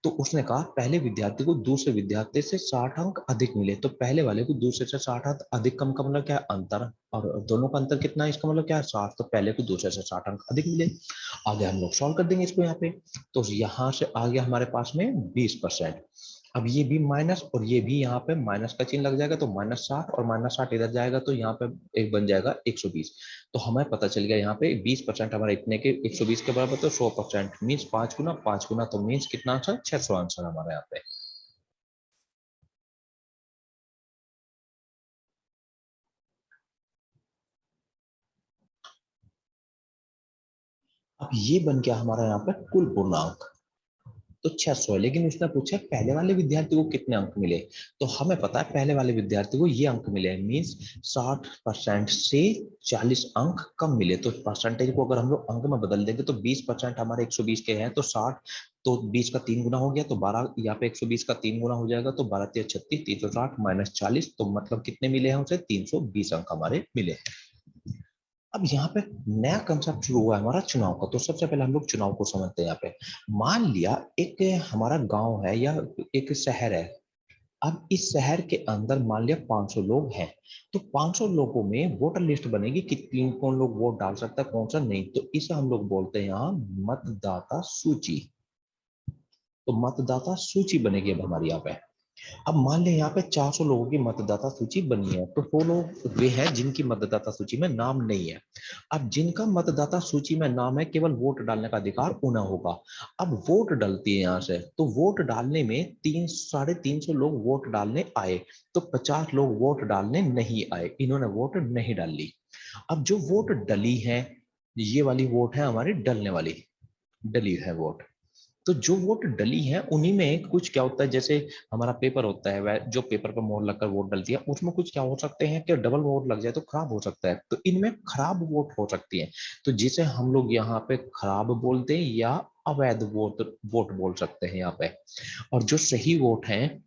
तो उसने कहा पहले विद्यार्थी को दूसरे विद्यार्थी से 60 अंक अधिक मिले, तो पहले वाले को दूसरे से 60 अंक अधिक कम का मतलब क्या है, अंतर, और दोनों का अंतर कितना है, इसका मतलब क्या है 60, तो पहले को दूसरे से 60 अंक अधिक मिले। आगे हम लोग सॉल्व कर देंगे इसको यहाँ पे, तो यहाँ से आ गया हमारे पास में 20%। अब ये भी माइनस और ये भी यहाँ पे माइनस का चिन्ह लग जाएगा, तो -60 और -60 इधर जाएगा तो यहाँ पे एक बन जाएगा 120। तो हमें पता चल गया यहाँ पे 20% हमारे इतने के 120 के बराबर, तो 100% मीन्स 5 गुना तो मीन्स कितना आंसर, 600 आंसर हमारे यहाँ पे। अब ये बन गया हमारा यहाँ पे कुल पूर्णांक, तो 600 है, लेकिन उसने पूछा पहले वाले विद्यार्थी को कितने अंक मिले, तो हमें पता है पहले वाले विद्यार्थी को ये अंक मिले, मीन्स 60% से 40 अंक कम मिले। तो परसेंटेज को अगर हम लोग अंक में बदल देंगे तो 20% हमारे 120 के हैं, तो 60, तो 20 का 3 गुना हो गया, तो 12 यहाँ पे 120 का 3 गुना हो जाएगा, तो 12 3 36, 360 -40, तो मतलब कितने मिले हैं उसे, 320 अंक हमारे मिले। अब यहाँ पे नया कंसेप्ट शुरू हुआ है हमारा चुनाव का, तो सबसे पहले हम लोग चुनाव को समझते हैं। यहाँ पे मान लिया एक हमारा गांव है या एक शहर है, अब इस शहर के अंदर मान लिया 500 लोग हैं, तो 500 लोगों में वोटर लिस्ट बनेगी कि तीन कौन लोग वोट डाल सकता है कौन सा नहीं, तो इसे हम लोग बोलते हैं यहाँ मतदाता सूची। तो मतदाता सूची बनेगी अब हमारी यहाँ पे। अब मान लें यहाँ पे 400 लोगों की मतदाता सूची बनी है, तो 100 लोग वे हैं जिनकी मतदाता सूची में नाम नहीं है। अब जिनका मतदाता सूची में नाम है, केवल वोट डालने का अधिकार उन्हें होगा। अब वोट डलती है यहाँ से, तो वोट डालने में 300-350 लोग वोट डालने आए, तो 50 लोग वोट डालने नहीं आए, इन्होंने वोट नहीं डाली। अब जो वोट डली है, ये वाली वोट है हमारी डलने वाली, डली है वोट। तो जो वोट डली है उन्हीं में कुछ क्या होता है, जैसे हमारा पेपर होता है, वह जो पेपर पर मोहर लगकर वोट डलती है, उसमें कुछ क्या हो सकते हैं कि डबल वोट लग जाए तो खराब हो सकता है, तो इनमें खराब वोट हो सकती है। तो जिसे हम लोग यहाँ पे खराब बोलते हैं या अवैध वोट वोट बोल सकते हैं यहाँ पे। और जो सही वोट है,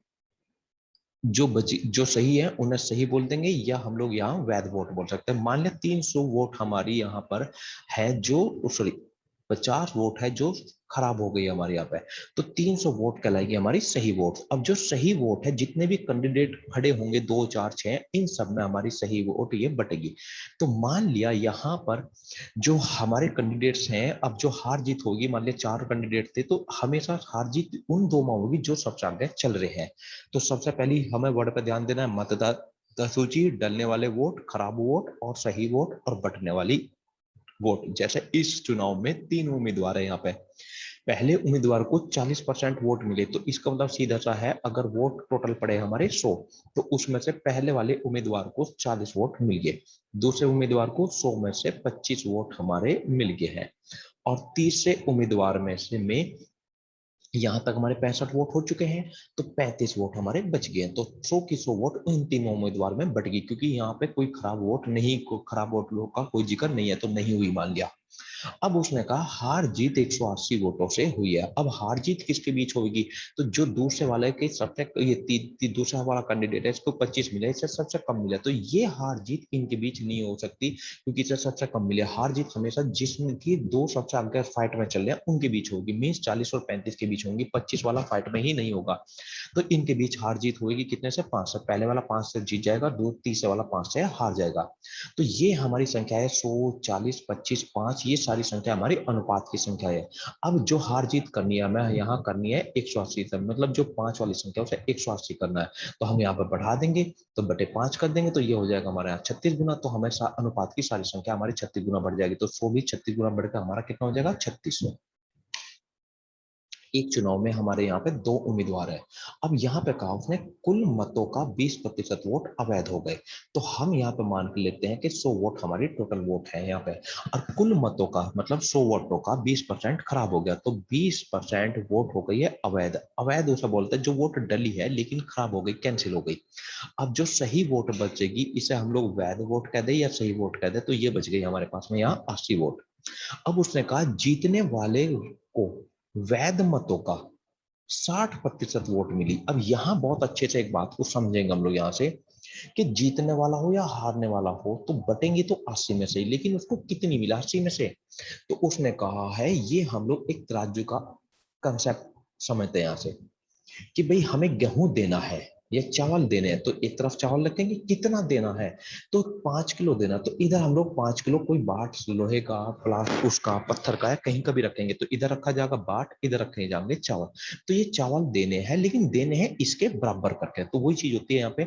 जो बची जो सही है उन्हें सही बोल देंगे, या हम लोग यहाँ वैध वोट बोल सकते हैं। मान लिया 300 वोट हमारी यहाँ पर है, जो सॉरी 50 वोट है जो खराब हो गई हमारे यहाँ पे, तो 300 वोट कहलाएगी हमारी सही वोट। अब जो सही वोट है, जितने भी कैंडिडेट खड़े होंगे 2 4 6, इन सब में हमारी सही वोट ये बटेगी। तो मान लिया यहाँ पर जो हमारे कैंडिडेट्स हैं, अब जो हार जीत होगी, मान लिया 4 कैंडिडेट थे, तो हमेशा हार जीत उन दो में होगी जो सबसे आगे चल रहे हैं। तो सबसे पहली हमें वर्ड पे ध्यान देना है, मतदाता सूची, डलने वाले वोट, खराब वोट और सही वोट और बटने वाली वोट। जैसे इस चुनाव में 3 उम्मीदवार है यहाँ पे, पहले उम्मीदवार को 40% वोट मिले, तो इसका मतलब सीधा सा है, अगर वोट टोटल पड़े हमारे 100, तो उसमें से पहले वाले उम्मीदवार को 40 वोट मिल गए, दूसरे उम्मीदवार को 100 में से 25 वोट हमारे मिल गए हैं, और तीसरे उम्मीदवार में से में यहां तक हमारे 65 वोट हो चुके हैं, तो 35 वोट हमारे बच गए हैं। तो 100 की 100 वोट उन तीनों उम्मीदवार में बट गई, क्योंकि यहाँ पे कोई खराब वोट नहीं, खराब वोट का कोई जिक्र नहीं है, तो नहीं हुई मान लिया। अब उसने कहा हार जीत 180 वोटों से हुई है। अब हार जीत किसके बीच होगी, तो जो दूसरे वाले के सबसे ये दूसरा वाला कैंडिडेट है, इसको 25 मिले, इससे सबसे कम मिला, तो ये हार जीत इनके बीच नहीं हो सकती, क्योंकि इससे सबसे कम मिले। हार जीत हमेशा जिसकी दो सबसे आगे फाइट में चल रहे हैं उनके बीच होगी, मीन 40 और 35 के बीच होंगी, 25 वाला फाइट में ही नहीं होगा। तो इनके बीच हार जीत होगी कितने से, 5 से। पहले वाला 5 से जीत जाएगा, दो तीसरे वाला 5 से हार जाएगा। तो ये हमारी संख्या है 100, 40, 25, 5, ये सारी संख्या हमारी अनुपात की संख्या है। अब जो हार जीत करनी है हमें यहाँ करनी है 180 तक, मतलब जो 5 वाली संख्या उसे 180 करना है, तो हम यहाँ पर बढ़ा देंगे, तो बटे 5 कर देंगे, तो ये हो जाएगा हमारे यहाँ 36 गुना। तो हमें अनुपात की सारी संख्या हमारी 36 गुना बढ़ जाएगी, तो 100 भी 36 गुना बढ़कर हमारा कितना हो जाएगा, 3600। एक चुनाव में हमारे यहाँ पे 2 उम्मीदवार है। अब यहाँ पे कहा उसने कुल मतों का 20% वोट अवैध हो गए, तो हम यहाँ पे मान के लेते हैं कि 100 वोट हमारी टोटल वोट है यहाँ पे, और कुल मतों का मतलब 100 वोटों का 20% खराब हो गया, तो 20% वोट हो गई है अवैध। अवैध उसे बोलते हैं जो वोट डली है लेकिन खराब हो गई, कैंसिल हो गई। अब जो सही वोट बचेगी, इसे हम लोग वैध वोट कह दे या सही वोट कह दे, तो ये बच गई हमारे पास में यहाँ 80 वोट। अब उसने कहा जीतने वाले को वैध मतों का 60% वोट मिली। अब यहां बहुत अच्छे से एक बात को समझेंगे हम लोग यहाँ से, कि जीतने वाला हो या हारने वाला हो, तो बटेंगे तो 80 में से ही, लेकिन उसको कितनी मिला 80 में से। तो उसने कहा है, ये हम लोग एक तराजू का कंसेप्ट समझते हैं यहाँ से, कि भाई हमें गेहूं देना है या चावल देने हैं, तो एक तरफ चावल रखेंगे, कितना देना है, तो 5 किलो देना, तो इधर हम लोग 5 किलो कोई बाट लोहे का, प्लास्टिक उसका, पत्थर का है, कहीं का भी रखेंगे, तो इधर रखा जाएगा बाट, इधर रखे जाएंगे चावल। तो ये चावल देने हैं, लेकिन देने हैं इसके बराबर करके। तो वही चीज होती है यहाँ पे,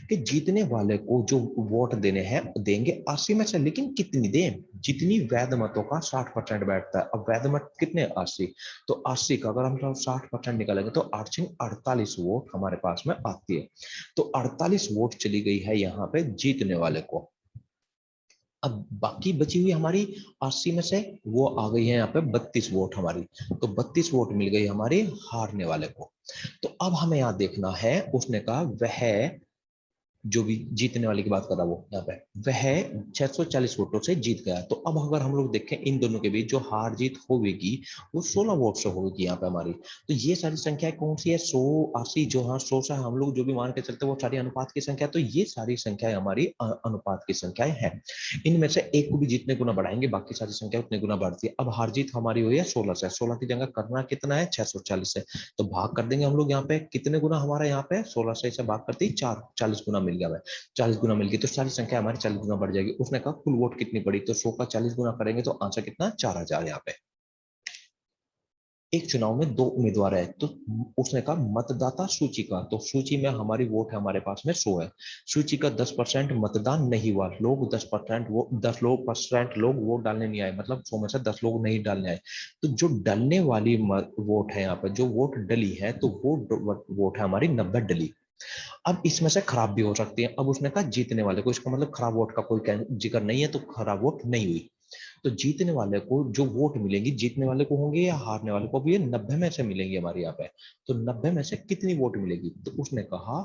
कि जीतने वाले को जो वोट देने हैं देंगे 80 में से, लेकिन कितनी दें, जितनी वैध मतों का 60% बैठता है। अब वैध मत कितने, 80, तो 80 का अगर हम 60% निकालेंगे, तो 848 वोट हमारे पास में आती है। तो 48 वोट चली गई है यहाँ पे जीतने वाले को। अब बाकी बची हुई हमारी 80 में से वो आ गई है यहाँ पे 32 वोट हमारी, तो 32 वोट मिल गई हमारी हारने वाले को। तो अब हमें यहाँ देखना है, उसने कहा वह जो भी जीतने वाले की बात कर रहा, वो यहाँ पे वह 640 वोटों से जीत गया। तो अब अगर हम लोग देखें इन दोनों के बीच जो हार जीत होगी, वो 16 वोट से होगी यहाँ पे हमारी। तो ये सारी संख्या कौन सी है, 100, 80, जो हाँ 100 से हम लोग जो भी मान के चलते हैं वो सारी अनुपात की संख्या। तो ये सारी संख्या हमारी अनुपात की संख्याएं हैं। इनमें से एक को भी जितने गुना बढ़ाएंगे, बाकी सारी संख्या उतने गुना बढ़ती है। अब हार जीत हमारी हुई है 16 से, 16 की जगह करना कितना है, 640 से, तो भाग कर देंगे हम लोग यहाँ पे, कितने गुना हमारा यहाँ पे 16 से इसे भाग करते ही 40 गुना मिल गया है। 40 गुना मिल गई, तो सारी संख्या हमारी 40 गुना बढ़ जाएगी। उसने कहा कुल वोट कितनी पड़ी, तो 100 का 40 गुना करेंगे तो आंसर कितना, 4000 यहाँ पे। एक चुनाव में दो उम्मीदवार है, तो उसने कहा मतदाता सूची का, तो सूची में हमारी वोट है हमारे पास में 100 है, सूची का 10% मतदान नहीं हुआ, लोग 10% वो 10% लोग वोट डालने नहीं आए, मतलब 100 में से 10 लोग नहीं डालने आए। तो जो डलने वाली वोट है यहाँ पर, जो वोट डली है, तो वो वोट है हमारी 90 डली। अब इसमें से खराब भी हो सकती है। अब उसने कहा जीतने वाले को, इसका मतलब खराब वोट का कोई जिक्र नहीं है, तो खराब वोट नहीं हुई। तो जीतने वाले को जो वोट मिलेंगी, जीतने वाले को होंगे या हारने वाले को भी, ये 90 में से मिलेंगी हमारे यहाँ पे। तो 90 में से कितनी वोट मिलेगी, तो उसने कहा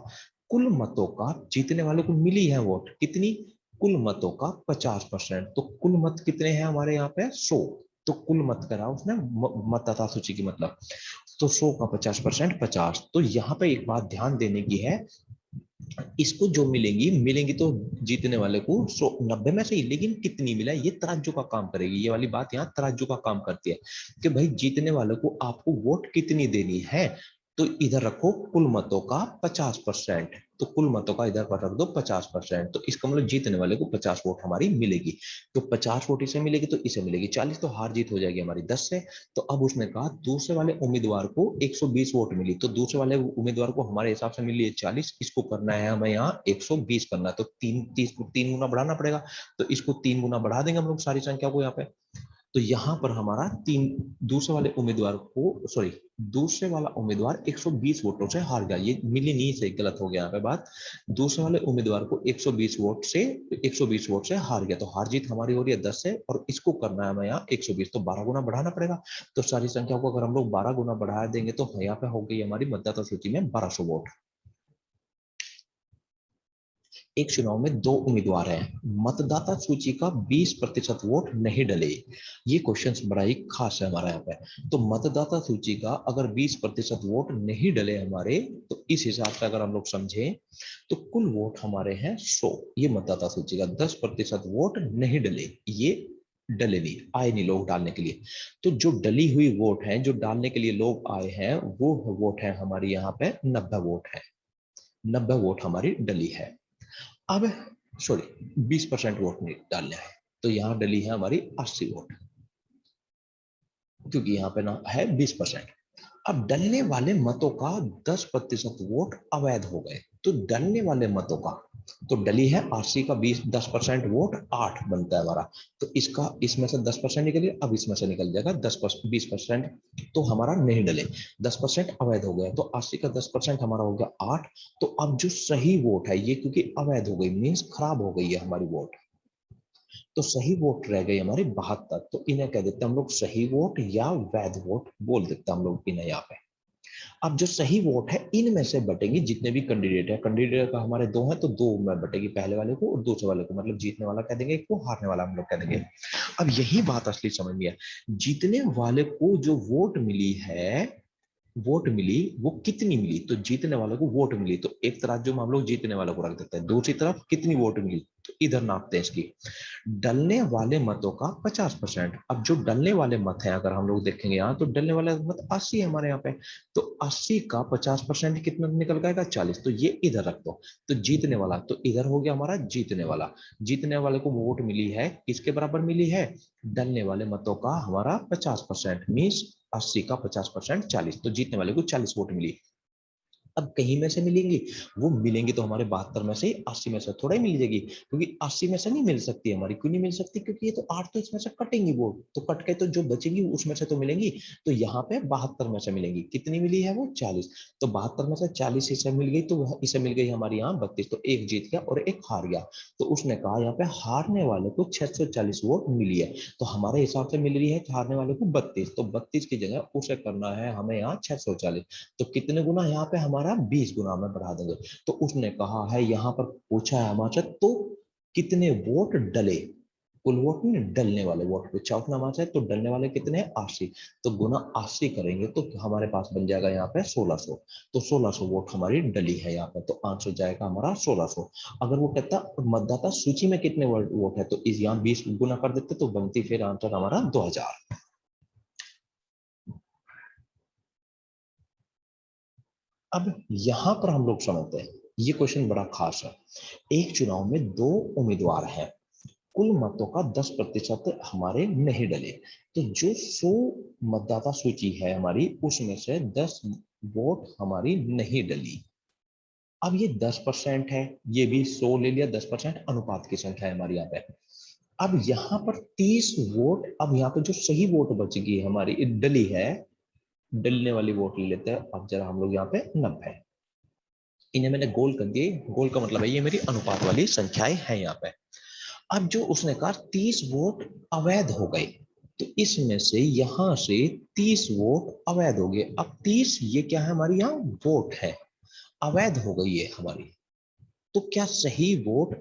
कुल मतों का, जीतने वाले को मिली है वोट कितनी, कुल मतों का 50%। तो कुल मत कितने हैं हमारे यहाँ पे, 100। तो कुल मत करा उसने मतदाता सूची की, मतलब तो 100 का 50%, 50। तो यहाँ पे एक बात ध्यान देने की है, इसको जो मिलेंगी मिलेंगी तो जीतने वाले को 90 में से ही, लेकिन कितनी मिला ये तराजू का काम करेगी, ये वाली बात यहाँ तराजू का काम करती है कि भाई जीतने वाले को आपको वोट कितनी देनी है। तो इधर रखो कुल मतों का 50%, तो कुल मतों का इधर पर रख दो 50%, तो इसका मतलब जीतने वाले को 50 वोट हमारी मिलेगी। तो 50 वोट इसे मिलेगी, तो इसे मिलेगी 40, तो हार जीत हो जाएगी हमारी 10 से। तो अब उसने कहा दूसरे वाले उम्मीदवार को 120 वोट मिली, तो दूसरे वाले उम्मीदवार को हमारे हिसाब से मिली है 40, इसको करना है हमें यहाँ 120 करना है, तो तीन गुना बढ़ाना पड़ेगा। तो इसको 3 गुना बढ़ा देंगे हम लोग सारी संख्या को यहाँ पे। तो यहाँ पर हमारा तीन, दूसरे वाले उम्मीदवार को, सॉरी, दूसरे वाला उम्मीदवार 120 वोटों से हार गया, ये मिली नहीं से गलत हो गया यहाँ पे बात। दूसरे वाले उम्मीदवार को 120 वोट से हार गया, तो हार जीत हमारी हो रही है 10 से, और इसको करना है हमें यहाँ 120, तो 12 गुना बढ़ाना पड़ेगा। तो सारी संख्या को अगर हम लोग 12 गुना बढ़ा देंगे, तो यहाँ पे हो गई हमारी मतदाता सूची में 1200 वोट। एक चुनाव में दो उम्मीदवार हैं, मतदाता सूची का 20% वोट नहीं डले। ये क्वेश्चन बड़ा ही खास है हमारा यहाँ पे। तो मतदाता सूची का अगर 20% वोट नहीं डले हमारे, तो इस हिसाब से अगर हम लोग समझे, तो कुल वोट हमारे हैं 100। ये मतदाता सूची का 10% वोट नहीं डले, ये डले नहीं, आए नहीं लोग डालने के लिए। तो जो डली हुई वोट है, जो डालने के लिए लोग आए हैं, वो वोट है हमारी यहाँ पे 90 वोट है। 90 वोट हमारी डली है। अब सॉरी, 20% वोट नहीं डालने हैं, तो यहां डली है हमारी 80 वोट, क्योंकि यहाँ पे ना है 20%। अब डलने वाले मतों का 10% वोट अवैध हो गए, तो डलने वाले मतों का, तो डली है 80 का 10% वोट 8 बनता है हमारा। तो इसका, इसमें से 10% निकल गया, अब इसमें से निकल जाएगा 20%, तो हमारा नहीं डले, 10% अवैध हो गया, तो 80 का 10% हमारा हो गया 8। तो अब जो सही वोट है, ये क्योंकि अवैध हो गई मीन्स खराब हो गई है हमारी वोट, तो सही वोट रह गई हमारी 72। तो इन्हें कह देते हैं हम लोग सही वोट या वैध वोट बोल देते हैं हम लोग इन्हें यहाँ पे। अब जो सही वोट है, इनमें से बटेंगे जितने भी कैंडिडेट है, कैंडिडेट का हमारे दो हैं, तो दो में बटेगी, पहले वाले को और दूसरे वाले को, मतलब जीतने वाला कह देंगे एक को, हारने वाला हम लोग कह देंगे। अब यही बात असली समझ में है, जीतने वाले को जो वोट मिली है, वोट मिली वो कितनी मिली, तो जीतने वाले को वोट मिली, तो एक तराजू में हम लोग जीतने वाले को रख देते हैं, दूसरी तरफ कितनी वोट मिली, तो इधर नापते हैं इसकी। डलने वाले मतों का 50%। अब जो डलने वाले मत हैं, अगर हम लोग देखेंगे यहाँ, तो डलने वाले मत 80 है हमारे यहाँ पे, तो 80 का 50% कितना निकल जाएगा, 40, तो ये इधर रख दो। तो जीतने वाला, तो इधर हो गया हमारा जीतने वाला। जीतने वाले को वोट मिली है, किसके बराबर मिली है, डलने वाले मतों का हमारा 50%, मीन्स 80 का 50%, 40, तो जीतने वाले को 40 वोट मिली। अब कहीं में से मिलेंगी, वो मिलेंगी तो हमारे 72 में से, 80 में से थोड़ा ही मिल जाएगी, क्योंकि 80 में से नहीं मिल सकती हमारी, क्यों नहीं मिल सकती, क्योंकि ये तो 8 तो इसमें से कटेंगी, वो तो कट के तो जो बचेंगी उसमें से तो मिलेंगी। तो यहाँ पे 72 में से मिलेंगी, कितनी मिली है वो 40, तो 72 में से 40 इसे मिल गई, तो इसे मिल गई हमारी यहाँ 32, तो एक जीत गया और एक हार गया। तो उसने कहा यहाँ पे हारने वाले को 640 वोट मिली है, तो हमारे हिसाब से मिल रही है हारने वाले को 32, तो 32 की जगह उसे करना है हमें यहाँ 640। तो कितने गुना, यहाँ पे हमारा 20 गुना में बढ़ा देंगे। तो उसने कहा है, यहाँ पर पूछा है हमारे, तो कितने वोट डले, कुल वोट नहीं, डलने वाले वोट पूछा उसने हमारे, तो डलने वाले कितने हैं 80, तो गुना 80 करेंगे तो हमारे पास बन जाएगा यहाँ पे 1600। तो 1600 वोट हमारी डली है यहाँ पे, तो आंसर जाएगा हमारा 1600। अगर वो कहता मतदाता सूची में कितने वोट है, तो इस यहाँ 20 गुना कर देते, तो बनती फिर आंसर हमारा 2000। अब यहां पर हम लोग समझते हैं, ये क्वेश्चन बड़ा खास है। एक चुनाव में दो उम्मीदवार हैं, कुल मतों का 10% हमारे नहीं डले। तो जो 100 मतदाता सूची है हमारी, उसमें से 10 वोट हमारी नहीं डली। अब ये 10% है, ये भी 100 ले लिया, 10% अनुपात की संख्या है हमारी यहाँ पे। अब यहाँ पर 30 वोट, अब यहाँ पे जो सही वोट बच गई हमारी डली है, डलने वाली वोट ले लेते हैं। अब जरा हम लोग यहाँ पे 90, इन्हें मैंने गोल कर दिए। गोल का मतलब है ये मेरी अनुपात वाली संख्याएं हैं यहाँ पे। अब जो उसने कहा 30 वोट अवैध हो गए, तो इसमें से यहां से 30 वोट अवैध हो गए। अब 30 ये क्या है हमारी यहाँ वोट है, अवैध हो गई है हमारी। तो क्या सही वोट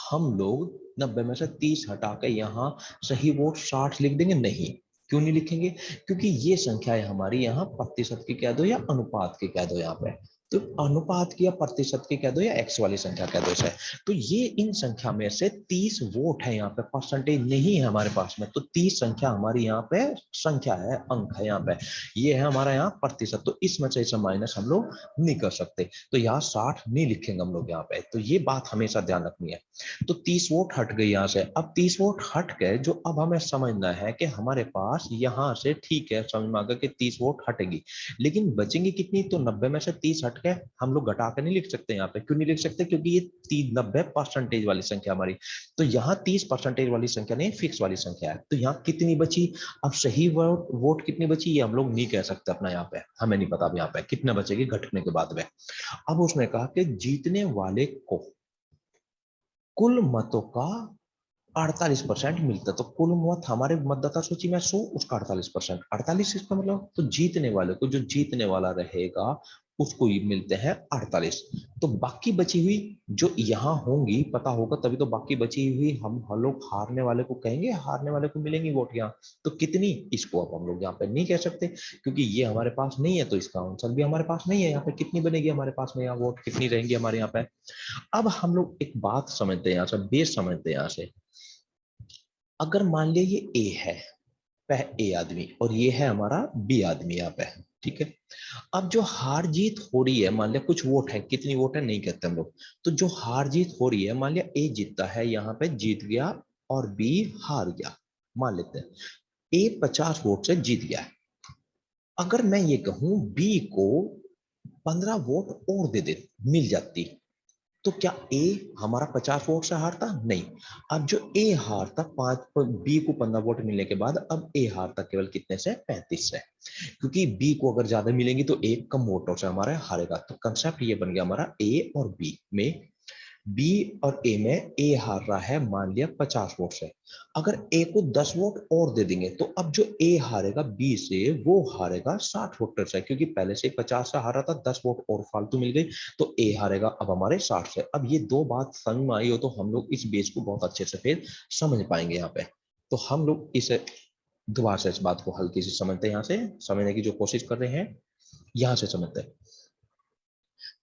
हम लोग 90 में से 30 हटा के यहाँ सही वोट 60 लिख देंगे? नहीं। क्यों नहीं लिखेंगे? क्योंकि ये संख्या है हमारी यहाँ प्रतिशत की कह दो या अनुपात की कह दो यहाँ पे। तो अनुपात की या प्रतिशत की कह दो या एक्स वाली संख्या कह दो इसे। तो ये इन संख्या में से 30 वोट है यहाँ पे, परसेंटेज नहीं है हमारे पास में। तो 30 संख्या हमारी यहाँ पे संख्या है, अंक है यहाँ पे। ये है हमारा यहाँ प्रतिशत। तो इसमें से इसे माइनस हम लोग नहीं कर सकते। तो यहाँ 60 नहीं लिखेंगे हम लोग यहाँ पे। तो ये बात हमेशा ध्यान रखनी है। तो 30 वोट हट गई यहाँ से। अब 30 वोट हट गए, जो अब हमें समझना है कि हमारे पास यहाँ से ठीक है, समझ में आ गया कि 30 वोट हटेगी, लेकिन बचेंगी कितनी? तो 90 में से 30 हट गए, हम लोग घटा के नहीं लिख सकते यहाँ पे। क्यों नहीं लिख सकते? क्योंकि ये 90 परसेंटेज वाली संख्या हमारी। तो यहाँ 30 परसेंटेज वाली संख्या नहीं, फिक्स वाली संख्या है। तो यहाँ कितनी बची? अब सही वोट कितनी बची ये हम लोग नहीं कह सकते अपना यहाँ पे, हमें नहीं पता अब यहाँ पे कितना बचेगी घटने के बाद में। अब उसने कहा कि जीतने वाले को कुल मतों का 48% मिलता है। तो कुल मत हमारे मतदाता सूची में 100, उसका 48%, 48 इसका मतलब, तो जीतने वाले को, जो जीतने वाला रहेगा उसको ये मिलते हैं 48। तो बाकी बची हुई जो यहाँ होंगी, पता होगा तभी तो, बाकी बची हुई हम लोग हारने वाले को कहेंगे, हारने वाले को मिलेंगी वोट यहाँ। तो कितनी, इसको अब हम लोग यहाँ पे नहीं कह सकते क्योंकि ये हमारे पास नहीं है। तो इसका आंसर भी हमारे पास नहीं है। यहाँ पे कितनी बनेगी हमारे पास में, यहाँ वोट कितनी रहेंगी हमारे यहाँ पे। अब हम लोग एक बात समझते हैं यहाँ से, बेस समझते हैं यहाँ से। अगर मान लिया ये ए है, ए आदमी, और ये है हमारा बी आदमी यहाँ पे, ठीक है। अब जो हार जीत हो रही है, मान लिया कुछ वोट है, कितनी वोट है नहीं कहते हम लोग। तो जो हार जीत हो रही है, मान लिया ए जीतता है, यहाँ पे जीत गया और बी हार गया, मान लेते हैं। ए 50 वोट से जीत गया है। अगर मैं ये कहूं बी को 15 वोट और दे मिल जाती, तो क्या ए हमारा 50 वोट से हारता? नहीं। अब जो ए हारता, 5 बी को 15 वोट मिलने के बाद, अब ए हारता केवल कितने से? 35 से। क्योंकि बी को अगर ज्यादा मिलेंगी तो ए कम वोटों से हमारा हारेगा। तो कंसेप्ट ये बन गया हमारा, ए और बी में, बी और ए में ए हार रहा है मान लिया 50 वोट से। अगर ए को 10 वोट और दे देंगे, तो अब जो ए हारेगा बी से, वो हारेगा 60 वोट से, क्योंकि पहले से 50 से हारा था, 10 वोट और फालतू मिल गई, तो ए हारेगा अब हमारे 60 से। अब ये दो बात समझ में आई हो तो हम लोग इस बेस को बहुत अच्छे से फिर समझ पाएंगे यहाँ पे। तो हम लोग इसे दोबारा से इस बात को हल्की से समझते हैं, यहाँ से समझने की जो कोशिश कर रहे हैं, यहाँ से समझते हैं।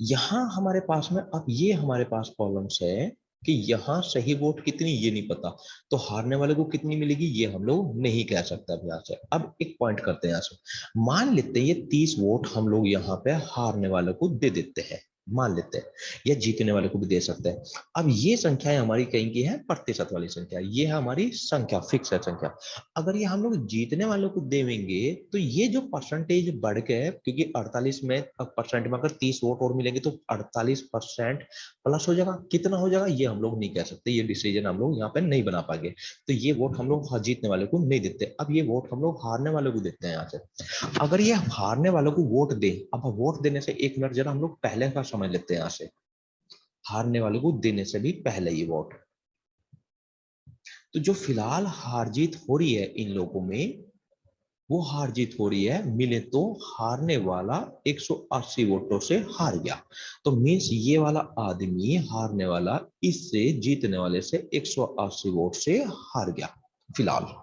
यहां हमारे पास में, अब ये हमारे पास कॉलम्स है कि यहाँ सही वोट कितनी ये नहीं पता, तो हारने वाले को कितनी मिलेगी ये हम लोग नहीं कह सकते अब यहाँ से। अब एक पॉइंट करते हैं यहाँ से, मान लेते हैं ये 30 वोट हम लोग यहाँ पे हारने वाले को दे देते हैं, मान लेते हैं, या जीतने वाले को भी दे सकते हैं। अब ये संख्या हमारी कहीं की है प्रतिशत वाली संख्या, ये है हमारी संख्या, फिक्स है संख्या। अगर ये हम लोग जीतने वालों को देंगे, तो ये जो परसेंटेज बढ़ गए, क्योंकि 48 में परसेंट में अगर 30 वोट और मिलेंगे तो 48% प्लस हो जाएगा। कितना हो जाएगा ये हम लोग नहीं कह सकते, ये डिसीजन हम लोग यहाँ पे नहीं बना पाएंगे। तो ये वोट हम लोग जीतने वाले को नहीं देते, अब ये वोट हम लोग हारने वाले को देते हैं यहाँ से। अगर ये हारने वालों को वोट दे, अब वोट देने से एक मिनट जरा हम लोग पहले का समझ लेते हैं यहाँ से, हारने वालों को देने से भी पहले ये वोट। तो जो फिलहाल हार जीत हो रही है इन लोगों में, वो हार जीत हो रही है, मिले तो हारने वाला 180 वोटों से हार गया। तो मीन्स ये वाला आदमी हारने वाला इससे जीतने वाले से 180 वोट से हार गया फिलहाल।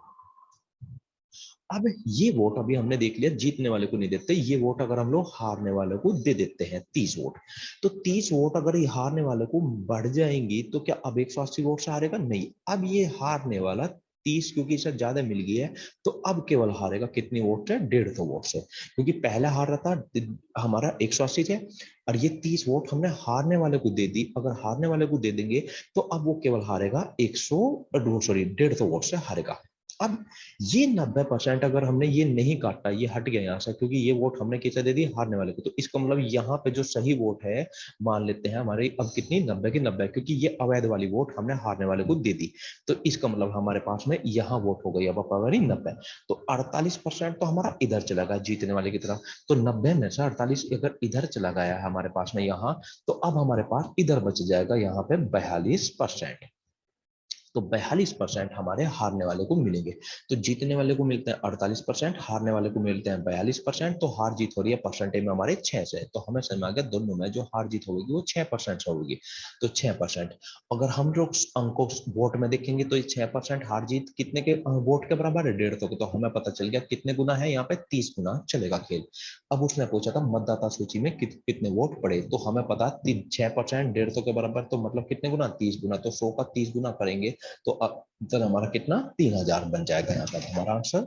अब ये वोट अभी हमने देख लिया जीतने वाले को नहीं देते, ये वोट अगर हम लोग हारने वाले को दे देते हैं 30 वोट, तो 30 वोट अगर ये हारने वाले को बढ़ जाएंगी, तो क्या अब 180 वोट से हारेगा? नहीं। अब ये हारने वाला 30 क्योंकि इसे ज्यादा मिल गई है, तो अब केवल हारेगा कितनी वोट से, 150 वोट से, क्योंकि पहले हार रहा था हमारा 180 थे, और ये 30 वोट हमने हारने वाले को दे दी। अगर हारने वाले को दे देंगे तो अब वो केवल हारेगा 100, सॉरी 150 वोट से हारेगा। अब ये 90% अगर हमने ये नहीं काटा, ये हट गया यहाँ से, क्योंकि ये वोट हमने किसे दे दी, हारने वाले को, तो इसका मतलब यहाँ पे जो सही वोट है, मान लेते हैं हमारी अब कितनी, 90 की 90, क्योंकि ये अवैध वाली वोट हमने हारने वाले को दे दी। तो इसका मतलब हमारे पास में यहाँ वोट हो गई अब हमारी 90। तो 48% तो हमारा इधर चला गया जीतने वाले की तरफ। तो 90 में से 48 अगर इधर चला गया है हमारे पास में यहाँ, तो अब हमारे पास इधर बच जाएगा यहाँ पे 42%। तो 42% हमारे हारने वाले को मिलेंगे। तो जीतने वाले को मिलते हैं 48%, हारने वाले को मिलते हैं 42%। तो हार जीत हो रही है परसेंटेज में हमारे 6 से। तो हमें समझ आ गया दोनों में जो हार जीत होगी वो 6% से होगी। तो 6%, अगर हम लोग अंकों वोट में देखेंगे तो ये 6% हार जीत कितने के वोट के बराबर है, 150 के। तो हमें पता चल गया कितने गुना है यहाँ पे, 30 गुना चलेगा खेल। अब उसने पूछा था मतदाता सूची में कितने वोट पड़े, तो हमें पता 6%, 150 के बराबर, तो मतलब कितने गुना, 30 गुना। तो 100 का 30 गुना करेंगे तो अब हमारा कितना, 3000 बन जाएगा यहाँ पर हमारा आंसर।